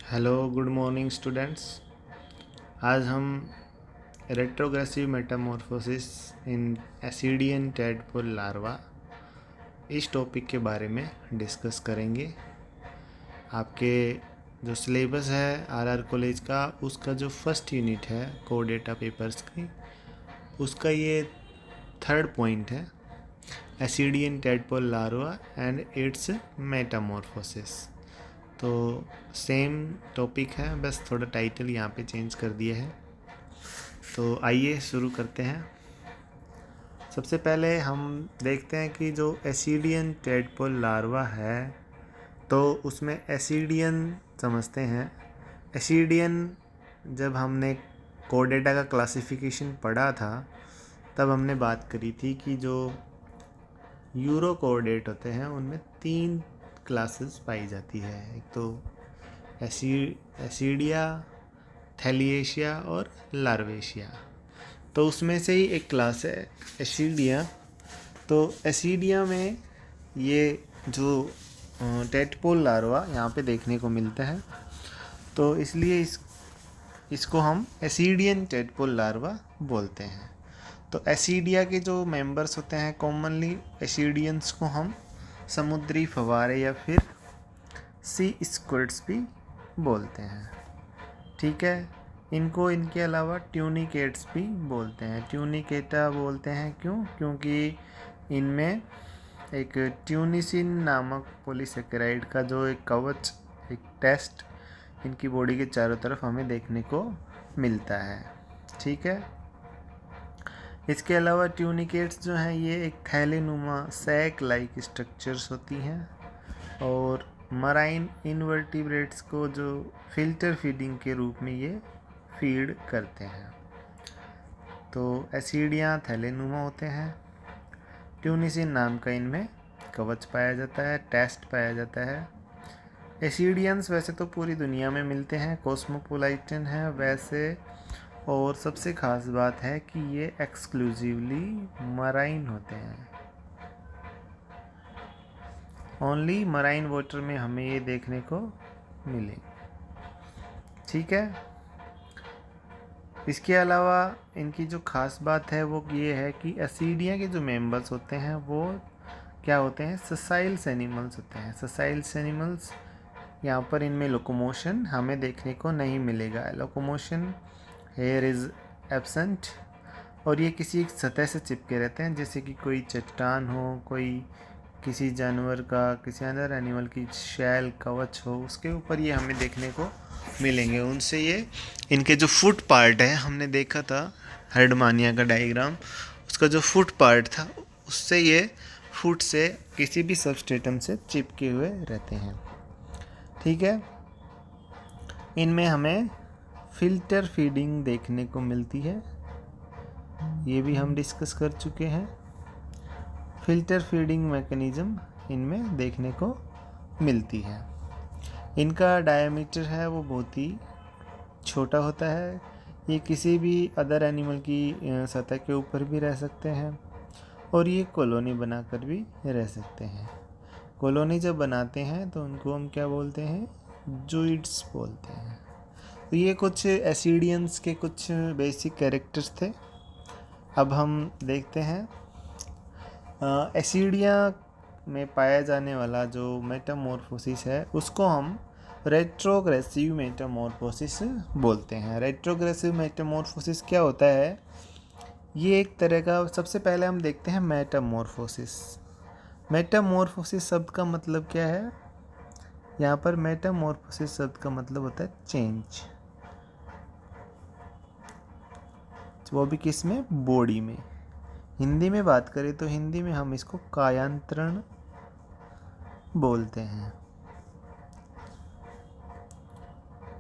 Hello good morning students. आज हम retrogressive Metamorphosis इन ascidian tadpole larva इस टॉपिक के बारे में डिस्कस करेंगे। आपके जो सिलेबस है आरआर कॉलेज का, उसका जो फर्स्ट यूनिट है कोर डेटा पेपर्स की, उसका ये थर्ड पॉइंट है, ascidian tadpole larva and it's Metamorphosis. तो सेम टॉपिक है, बस थोड़ा टाइटल यहाँ पे चेंज कर दिया है। तो आइए शुरू करते हैं। सबसे पहले हम देखते हैं कि जो एसिडियन टैडपोल लार्वा है तो उसमें एसिडियन समझते हैं। एसिडियन जब हमने कोरडेटा का क्लासिफिकेशन पढ़ा था तब हमने बात करी थी कि जो यूरोकोर्डेट होते हैं उनमें 3 क्लासेस पाई जाती है। एक तो एसिडिया, थैलिएशिया और लार्वेशिया। तो उसमें से ही एक क्लास है एसिडिया। तो एसिडिया में ये जो टैडपोल लार्वा यहाँ पे देखने को मिलता है, तो इसलिए इसको हम एसिडियन टैडपोल लार्वा बोलते हैं। तो एसिडिया के जो मेंबर्स होते हैं, कॉमनली एसिडियंस को हम समुद्री फव्वारे या फिर सी स्क्विड्स भी बोलते हैं। ठीक है, इनको इनके अलावा ट्यूनिकेट्स भी बोलते हैं। ट्यूनिकेटा बोलते हैं क्योंकि इनमें एक ट्यूनिसिन नामक पॉलीसेकेराइड का जो एक कवच, एक टेस्ट इनकी बॉडी के चारों तरफ हमें देखने को मिलता है। ठीक है, इसके अलावा ट्यूनिकेट्स जो हैं ये एक थैलेनुमा सैक लाइक स्ट्रक्चर्स होती हैं और मराइन इनवर्टिब्रेट्स को जो फिल्टर फीडिंग के रूप में ये फीड करते हैं। तो एसिडिया थैलेनुमा होते हैं। ट्यूनिसिन नाम का इनमें कवच पाया जाता है, टेस्ट पाया जाता है। एसिडियंस वैसे तो पूरी दुनिया में मिलते हैं, कॉस्मोपोलाइटन है वैसे, और सबसे ख़ास बात है कि ये एक्सक्लूसिवली मराइन होते हैं। ओनली मराइन वाटर में हमें ये देखने को मिलेंगे। ठीक है, इसके अलावा इनकी जो ख़ास बात है वो ये है कि एसिडिया के जो मेंबर्स होते हैं वो क्या होते हैं, ससाइल्स एनिमल्स होते हैं। ससाइल्स एनिमल्स, यहाँ पर इनमें लोकोमोशन हमें देखने को नहीं मिलेगा। लोकोमोशन हेयर इज़ एब्सेंट, और ये किसी एक सतह से चिपके रहते हैं, जैसे कि कोई चट्टान हो, कोई किसी जानवर का, किसी अदर एनिमल की शैल कवच हो, उसके ऊपर ये हमें देखने को मिलेंगे। उनसे ये इनके जो फुट पार्ट है, हमने देखा था हर्डमानिया का डायग्राम, उसका जो फुट पार्ट था उससे ये फुट से किसी भी सबस्ट्रेटम से चिपके हुए रहते हैं। ठीक है, इनमें हमें फिल्टर फीडिंग देखने को मिलती है, ये भी हम डिस्कस कर चुके हैं। फिल्टर फीडिंग मैकेनिज़्म इनमें देखने को मिलती है। इनका डायमीटर है वो बहुत ही छोटा होता है। ये किसी भी अदर एनिमल की सतह के ऊपर भी रह सकते हैं और ये कॉलोनी बनाकर भी रह सकते हैं। कॉलोनी जब बनाते हैं तो उनको हम क्या बोलते हैं, जूइड्स बोलते हैं। तो ये कुछ एसिडियंस के कुछ बेसिक कैरेक्टर्स थे। अब हम देखते हैं एसिडिया में पाया जाने वाला जो मेटामॉर्फोसिस है उसको हम रेट्रोग्रेसिव मेटामॉर्फोसिस बोलते हैं। रेट्रोग्रेसिव मेटामॉर्फोसिस क्या होता है, ये एक तरह का, सबसे पहले हम देखते हैं मेटामॉर्फोसिस। मेटामॉर्फोसिस शब्द का मतलब क्या है, यहाँ पर मेटामॉर्फोसिस शब्द का मतलब होता है चेंज, वो भी किस में, बॉडी में। हिंदी में बात करें तो हिंदी में हम इसको कायांतरण बोलते हैं।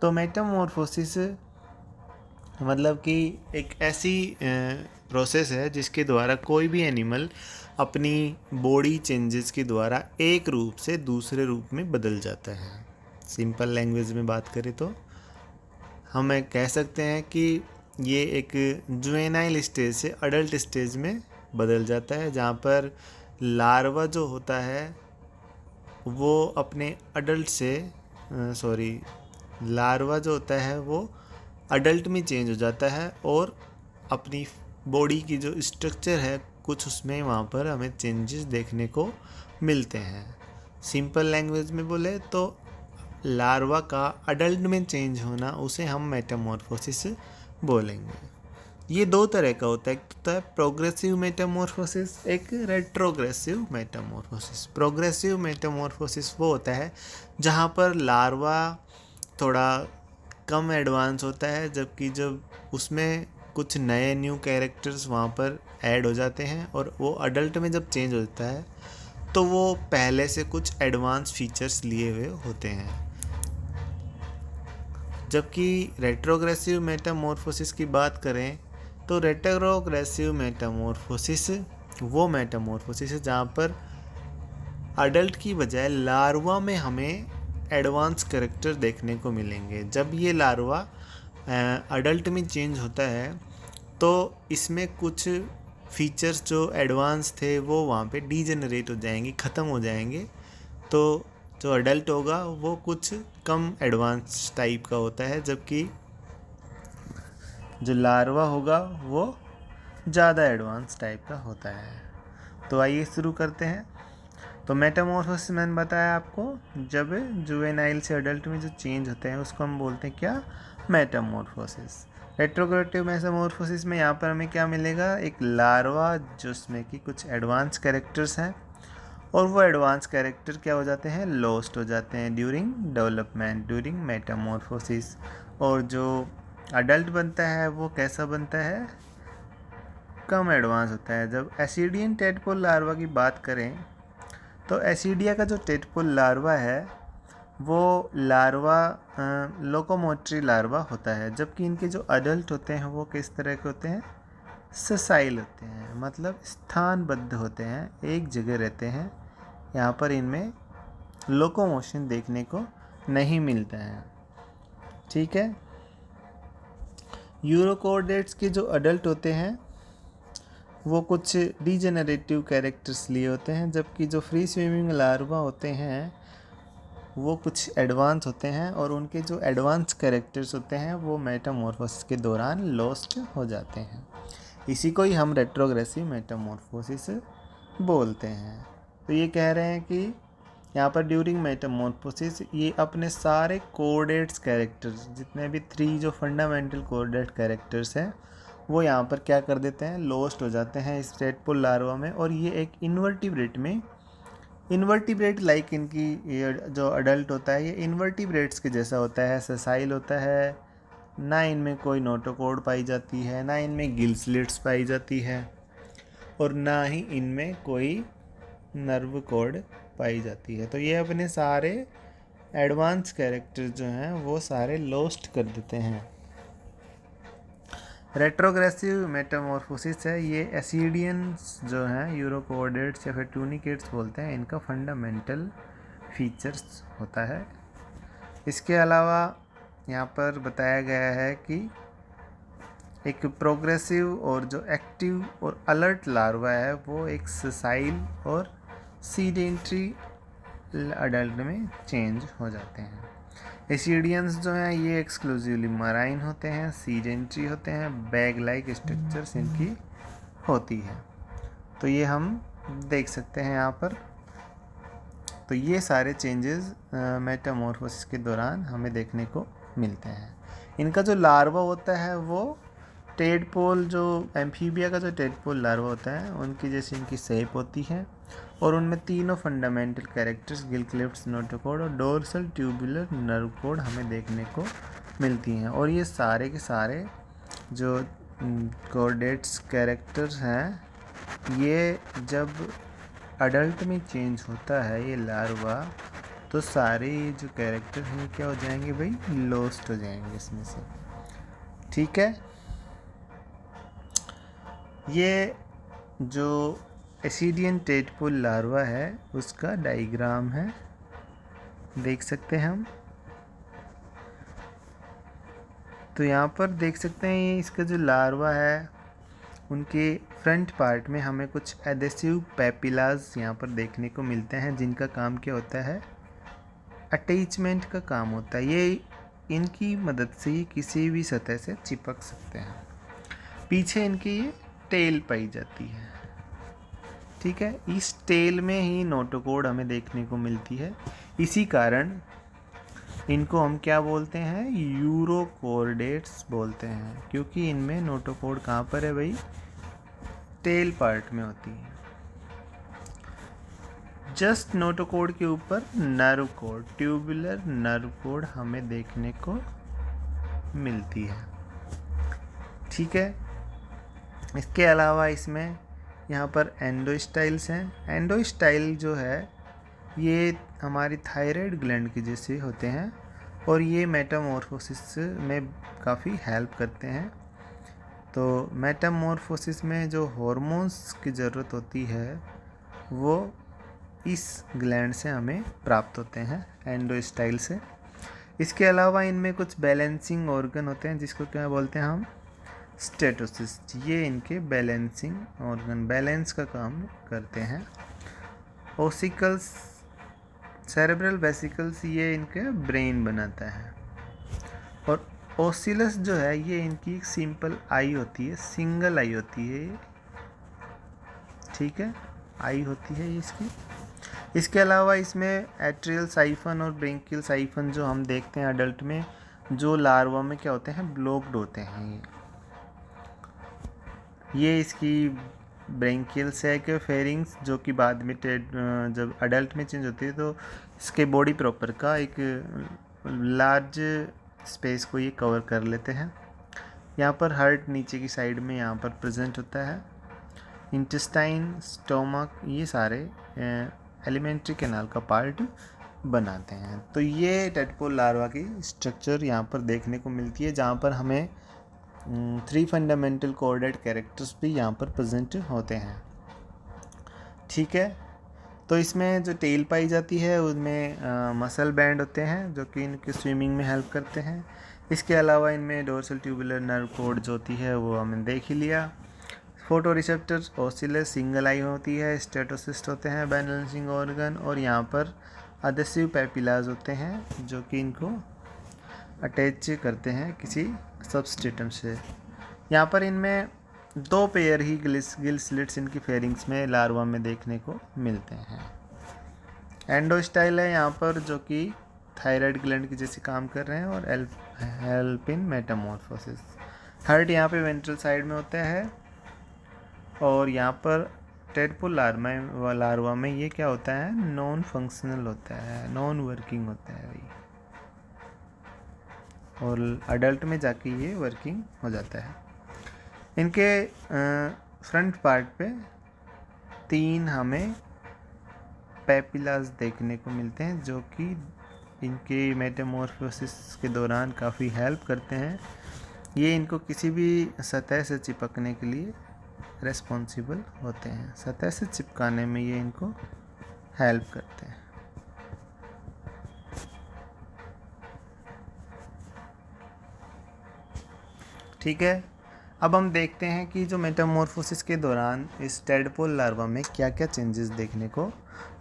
तो मेटामॉर्फोसिस मतलब कि एक ऐसी प्रोसेस है जिसके द्वारा कोई भी एनिमल अपनी बॉडी चेंजेस के द्वारा एक रूप से दूसरे रूप में बदल जाता है। सिंपल लैंग्वेज में बात करें तो हम कह सकते हैं कि ये एक जुवेनाइल स्टेज से अडल्ट स्टेज में बदल जाता है, जहाँ पर लार्वा जो होता है वो अपने अडल्ट से लार्वा जो होता है वो अडल्ट में चेंज हो जाता है और अपनी बॉडी की जो स्ट्रक्चर है कुछ उसमें वहाँ पर हमें चेंजेस देखने को मिलते हैं। सिंपल लैंग्वेज में बोले तो लार्वा का अडल्ट में चेंज होना उसे हम मेटामॉर्फोसिस बोलेंगे। ये दो तरह का होता है, एक होता है प्रोग्रेसिव मेटामॉर्फोसिस, एक रेट्रोग्रेसिव मेटामॉर्फोसिस। प्रोग्रेसिव मेटामॉर्फोसिस वो होता है जहाँ पर लार्वा थोड़ा कम एडवांस होता है, जबकि जब उसमें कुछ नए न्यू कैरेक्टर्स वहाँ पर ऐड हो जाते हैं और वो अडल्ट में जब चेंज होता है तो वो पहले से कुछ एडवांस फीचर्स लिए हुए होते हैं। जबकि रेट्रोग्रेसिव मेटामॉर्फोसिस की बात करें तो रेट्रोग्रेसिव मेटामॉर्फोसिस वो मेटामॉर्फोसिस है जहाँ पर अडल्ट की बजाय लार्वा में हमें एडवांस कैरेक्टर देखने को मिलेंगे। जब ये लार्वा अडल्ट में चेंज होता है तो इसमें कुछ फीचर्स जो एडवांस थे वो वहाँ पे डीजेनरेट हो जाएंगे, ख़त्म हो जाएंगे। तो जो अडल्ट होगा वो कुछ कम एडवांस टाइप का होता है, जबकि जो लार्वा होगा वो ज़्यादा एडवांस टाइप का होता है। तो आइए शुरू करते हैं। तो मेटामॉर्फोसिस मैंने बताया आपको, जब जुवेनाइल से अडल्ट में जो चेंज होते हैं उसको हम बोलते हैं क्या, मेटामॉर्फोसिस। रेट्रोग्रेसिव मेटामॉर्फोसिस में यहाँ पर हमें क्या मिलेगा, एक लार्वा जिसमें कि कुछ एडवांस कैरेक्टर्स हैं और वो एडवांस कैरेक्टर क्या हो जाते हैं, लॉस्ट हो जाते हैं ड्यूरिंग डेवलपमेंट, ड्यूरिंग मेटामॉर्फोसिस। और जो अडल्ट बनता है वो कैसा बनता है, कम एडवांस होता है। जब एसिडियन टेडपोल लार्वा की बात करें तो एसिडिया का जो टेडपोल लार्वा है वो लार्वा लोकोमोटरी लार्वा होता है, जबकि इनके जो अडल्ट होते हैं वो किस तरह के होते हैं, ससाइल होते हैं, मतलब स्थानबद्ध होते हैं, एक जगह रहते हैं। यहाँ पर इनमें लोकोमोशन देखने को नहीं मिलता है। ठीक है। यूरोकोडेट्स के जो अडल्ट होते हैं वो कुछ डीजेनरेटिव कैरेक्टर्स लिए होते हैं, जबकि जो फ्री स्विमिंग लार्वा होते हैं वो कुछ एडवांस होते हैं और उनके जो एडवांस कैरेक्टर्स होते हैं वो मेटामॉर्फोसिस के दौरान लॉस्ट हो जाते हैं। इसी को ही हम रेट्रोग्रेसिव मेटामॉर्फोसिस बोलते हैं। तो ये कह रहे हैं कि यहाँ पर ड्यूरिंग मेटामॉर्फोसिस ये अपने सारे कोऑर्डिनेट्स कैरेक्टर्स, जितने भी 3 जो फंडामेंटल कोऑर्डिनेट कैरेक्टर्स हैं वो यहाँ पर क्या कर देते हैं, लॉस्ट हो जाते हैं इस टेडपोल लार्वा में। और ये एक इन्वर्टिब्रेट में, इन्वर्टिब्रेट लाइक इनकी ये जो अडल्ट होता है ये इन्वर्टिब्रेट्स के जैसा होता है, ससाइल होता है, ना इनमें कोई नोटोकॉर्ड पाई जाती है, ना इनमें गिल स्लिट्स पाई जाती है और ना ही इनमें कोई नर्व कॉर्ड पाई जाती है। तो ये अपने सारे एडवांस कैरेक्टर जो हैं वो सारे लॉस्ट कर देते हैं। रेट्रोग्रेसिव मेटामॉर्फोसिस है, ये एसिडियंस जो हैं यूरोकोडेट्स या फिर ट्यूनिकेट्स बोलते हैं, इनका फंडामेंटल फीचर्स होता है। इसके अलावा यहाँ पर बताया गया है कि एक प्रोग्रेसिव और जो एक्टिव और अलर्ट लार्वा है वो एक ससाइल और सीडेंट्री अडल्ट में चेंज हो जाते हैं। एसिडियंस जो हैं ये एक्सक्लूसिवली मराइन होते हैं, सीडेंट्री होते हैं, बैग लाइक स्ट्रक्चर्स इनकी होती है। तो ये हम देख सकते हैं यहाँ पर। तो ये सारे चेंजेस मेटामॉर्फोसिस के दौरान हमें देखने को मिलते हैं। इनका जो लार्वा होता है वो टेडपोल, जो एम्फीबिया का जो टेडपोल लार्वा होता है उनकी जैसी इनकी शेप होती है और उनमें तीनों फंडामेंटल कैरेक्टर्स गिल क्लिफ्ट्स, नोटोकॉर्ड और डोर्सल ट्यूबुलर नर्व कॉर्ड हमें देखने को मिलती हैं। और ये सारे के सारे जो कोऑर्डिनेट्स कैरेक्टर्स हैं ये जब अडल्ट में चेंज होता है ये लार्वा, तो सारे जो कैरेक्टर हैं क्या हो जाएंगे भाई, लॉस्ट हो जाएंगे इसमें से। ठीक है। ये जो एसिडियन टेडपोल लार्वा है उसका डायग्राम है, देख सकते हैं हम। तो यहाँ पर देख सकते हैं ये इसका जो लार्वा है उनके फ्रंट पार्ट में हमें कुछ एडेसिव पैपिलाज यहाँ पर देखने को मिलते हैं, जिनका काम क्या होता है, अटैचमेंट का काम होता है। ये इनकी मदद से ये किसी भी सतह से चिपक सकते हैं। पीछे इनकी ये टेल पाई जाती है। ठीक है, इस टेल में ही नोटोकॉर्ड हमें देखने को मिलती है। इसी कारण इनको हम क्या बोलते हैं, यूरोकॉर्डेट्स बोलते हैं, क्योंकि इनमें नोटोकॉर्ड कहाँ पर है भाई, टेल पार्ट में होती है। जस्ट नोटोकॉर्ड के ऊपर nerve cord, tubular nerve cord हमें देखने को मिलती है। ठीक है, इसके अलावा इसमें यहाँ पर एंडोस्टाइल्स हैं। एंडोस्टाइल जो है ये हमारी थायराइड ग्लैंड के जैसे होते हैं और ये मेटामॉर्फोसिस में काफ़ी हेल्प करते हैं। तो मेटामॉर्फोसिस में जो हॉर्मोन्स की ज़रूरत होती है वो इस ग्लैंड से हमें प्राप्त होते हैं, एंडोस्टाइल से। इसके अलावा इनमें कुछ बैलेंसिंग ऑर्गन होते हैं जिसको क्या बोलते हैं हम, स्टेटोसिस्ट। ये इनके बैलेंसिंग ऑर्गन, बैलेंस का काम करते हैं। ओसिकल्स, सेरेब्रल वेसिकल्स, ये इनके ब्रेन बनाता है। और ओसिलस जो है ये इनकी एक सिंपल आई होती है, सिंगल आई होती है ये। ठीक है, आई होती है इसकी। इसके अलावा इसमें एट्रियल साइफन और ब्रेंकियल साइफन जो हम देखते हैं अडल्ट में, जो लार्वा में क्या होते हैं, ब्लॉक्ड होते हैं। ये इसकी ब्रेंकियल सैक फेरिंग्स जो कि बाद में जब अडल्ट में चेंज होती है तो इसके बॉडी प्रॉपर का एक लार्ज स्पेस को ये कवर कर लेते हैं। यहाँ पर हार्ट नीचे की साइड में यहाँ पर प्रेजेंट होता है। इंटेस्टाइन, स्टोमक, ये सारे एलिमेंट्री कैनाल का पार्ट बनाते हैं। तो ये टेडपोल लार्वा की स्ट्रक्चर यहाँ पर देखने को मिलती है, जहाँ पर हमें 3 फंडामेंटल कोऑर्डिनेट कैरेक्टर्स भी यहाँ पर प्रेजेंट होते हैं। ठीक है, तो इसमें जो टेल पाई जाती है उनमें मसल बैंड होते हैं जो कि इनके स्विमिंग में हेल्प करते हैं। इसके अलावा इनमें डोर्सल ट्यूबुलर नर्व कॉर्ड जो होती है वो हमने देख ही लिया। फोटो रिसेप्टर्स, ओसिलस, सिंगल आई होती है, स्टेटोसिस्ट होते हैं, बैलेंसिंग ऑर्गन, और यहाँ पर अडेसिव पैपिलाज होते हैं जो कि इनको अटैच करते हैं किसी सबस्ट्रेटम से। यहाँ पर इनमें 2 पेयर ही गिल स्लिट्स इनकी फेरिंग्स में लार्वा में देखने को मिलते हैं। एंडोस्टाइल है यहाँ पर जो कि थायराइड ग्लैंड की जैसे काम कर रहे हैं और हेल्प इन मेटामॉर्फोसिस। हार्ट यहाँ पे वेंट्रल साइड में होता है और यहाँ पर टेडपोल लार्वा में ये क्या होता है, नॉन फंक्शनल होता है, नॉन वर्किंग होता है भाई, और अडल्ट में जाके ये वर्किंग हो जाता है। इनके फ्रंट पार्ट पे 3 हमें पैपिलास देखने को मिलते हैं जो कि इनके मेटामॉर्फोसिस के दौरान काफ़ी हेल्प करते हैं। ये इनको किसी भी सतह से चिपकने के लिए रेस्पॉन्सिबल होते हैं, सतह से चिपकाने में ये इनको हेल्प करते हैं। ठीक है, अब हम देखते हैं कि जो मेटामॉर्फोसिस के दौरान इस टेडपोल लार्वा में क्या क्या चेंजेस देखने को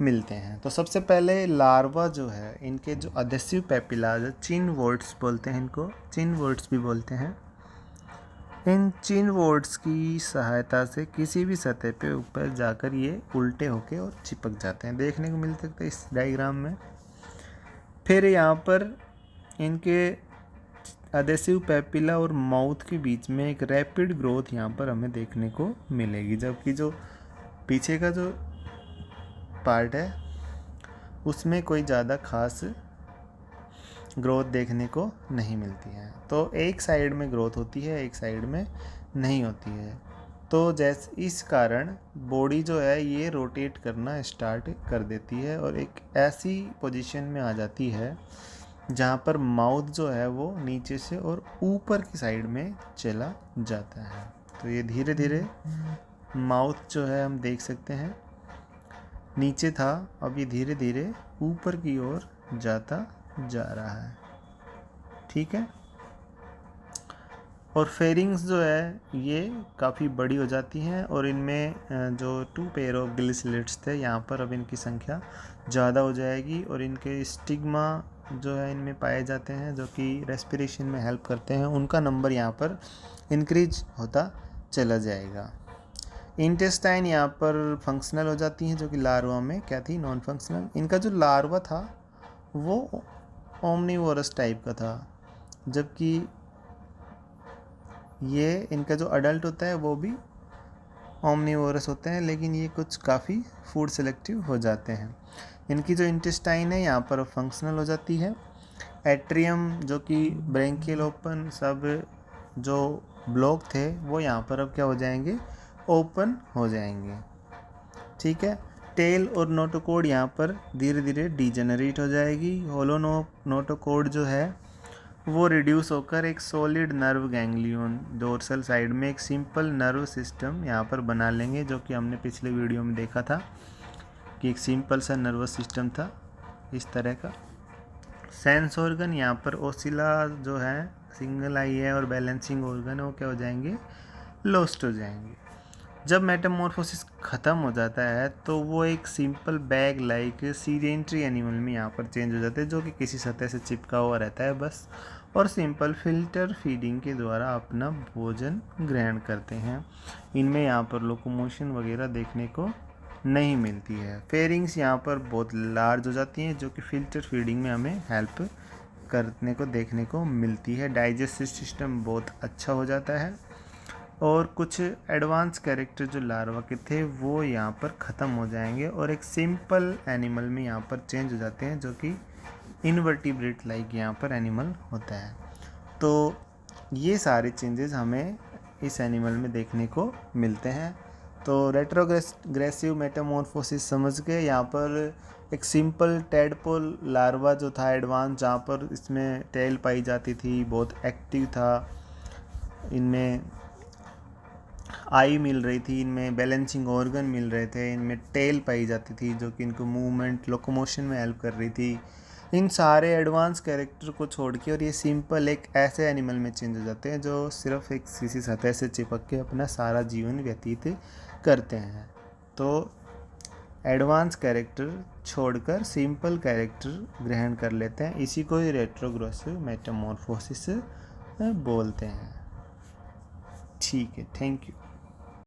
मिलते हैं। तो सबसे पहले लार्वा जो है, इनके जो अडेसिव पैपिलाज है, चिन वॉर्ड्स बोलते हैं इनको, चिन वॉर्ड्स भी बोलते हैं। इन चिन वॉर्ड्स की सहायता से किसी भी सतह पे ऊपर जाकर ये उल्टे होके और चिपक जाते हैं, देखने को मिल सकते हैं इस डायग्राम में। फिर यहाँ पर इनके अडेसिव पैपिला और माउथ के बीच में एक रैपिड ग्रोथ यहाँ पर हमें देखने को मिलेगी, जबकि जो पीछे का जो पार्ट है उसमें कोई ज़्यादा खास ग्रोथ देखने को नहीं मिलती है। तो एक साइड में ग्रोथ होती है, एक साइड में नहीं होती है। तो जैसे इस कारण बॉडी जो है ये रोटेट करना स्टार्ट कर देती है और एक ऐसी पोजीशन में आ जाती है जहाँ पर माउथ जो है वो नीचे से और ऊपर की साइड में चला जाता है। तो ये धीरे धीरे माउथ जो है हम देख सकते हैं नीचे था, अब ये धीरे धीरे ऊपर की ओर जाता जा रहा है। ठीक है, और फेरिंग्स जो है ये काफ़ी बड़ी हो जाती हैं और इनमें जो 2 पेयर ऑफ गिल स्लिट्स थे यहाँ पर अब इनकी संख्या ज़्यादा हो जाएगी और इनके स्टिग्मा जो है इनमें पाए जाते हैं जो कि रेस्पिरेशन में हेल्प करते हैं, उनका नंबर यहाँ पर इंक्रीज होता चला जाएगा। इंटेस्टाइन यहाँ पर फंक्शनल हो जाती हैं, जो कि लार्वा में क्या थी, नॉन फंक्शनल। इनका जो लार्वा था वो ओमनीवोरस टाइप का था, जबकि ये इनका जो अडल्ट होता है वो भी ओमनीवोरस होते हैं, लेकिन ये कुछ काफ़ी फूड सेलेक्टिव हो जाते हैं। इनकी जो इंटेस्टाइन है यहाँ पर फंक्शनल हो जाती है। एट्रियम जो कि ब्रेंकियल ओपन सब जो ब्लॉक थे वो यहाँ पर अब क्या हो जाएंगे, ओपन हो जाएंगे। ठीक है। टेल और नोटोकोड यहाँ पर धीरे धीरे डीजेनरेट हो जाएगी। होलो नोटोकोड जो है वो रिड्यूस होकर एक solid nerve ganglion dorsal side में एक सिंपल नर्व सिस्टम यहाँ पर बना लेंगे, जो कि हमने पिछले वीडियो में देखा था कि एक सिंपल सा नर्वस सिस्टम था इस तरह का। सेंस ऑर्गन यहाँ पर ओसिला जो है सिंगल आई है और बैलेंसिंग ऑर्गन है वो क्या हो जाएंगे, लॉस्ट हो जाएंगे। जब मेटामॉर्फोसिस ख़त्म हो जाता है तो वो एक simple bag like sedentary animal में यहाँ पर चेंज हो जाते हैं, जो कि किसी सतह से चिपका हुआ रहता है बस, और सिंपल फिल्टर फीडिंग के द्वारा अपना भोजन ग्रहण करते हैं। इनमें यहाँ पर लोकोमोशन वगैरह देखने को नहीं मिलती है। फेरिंग्स यहाँ पर बहुत लार्ज हो जाती हैं, जो कि फिल्टर फीडिंग में हमें हेल्प करने को देखने को मिलती है। डाइजेस्टिव सिस्टम बहुत अच्छा हो जाता है, और कुछ एडवांस कैरेक्टर जो लार्वा के थे वो यहाँ पर ख़त्म हो जाएंगे और एक सिंपल एनिमल में यहाँ पर चेंज हो जाते हैं, जो कि इनवर्टिब्रेट लाइक यहाँ पर एनिमल होता है। तो ये सारे चेंजेस हमें इस एनिमल में देखने को मिलते हैं। तो रेट्रोग्रेसिव मेटामॉर्फोसिस समझ के यहाँ पर एक सिंपल टेडपोल लार्वा जो था एडवांस, जहाँ पर इसमें टेल पाई जाती थी, बहुत एक्टिव था, इनमें आई मिल रही थी, इनमें बैलेंसिंग ऑर्गन मिल रहे थे, इनमें टेल पाई जाती थी जो कि इनको मूवमेंट लोकोमोशन में हेल्प कर रही थी। इन सारे एडवांस कैरेक्टर को छोड़ के और ये सिंपल एक ऐसे एनिमल में चेंज हो जाते हैं जो सिर्फ एक किसी सतह से चिपक के अपना सारा जीवन व्यतीत करते हैं। तो एडवांस कैरेक्टर छोड़कर सिंपल कैरेक्टर ग्रहण कर लेते हैं, इसी को ही रेट्रोग्रेसिव मेटामॉर्फोसिस बोलते हैं। ठीक है, थैंक यू।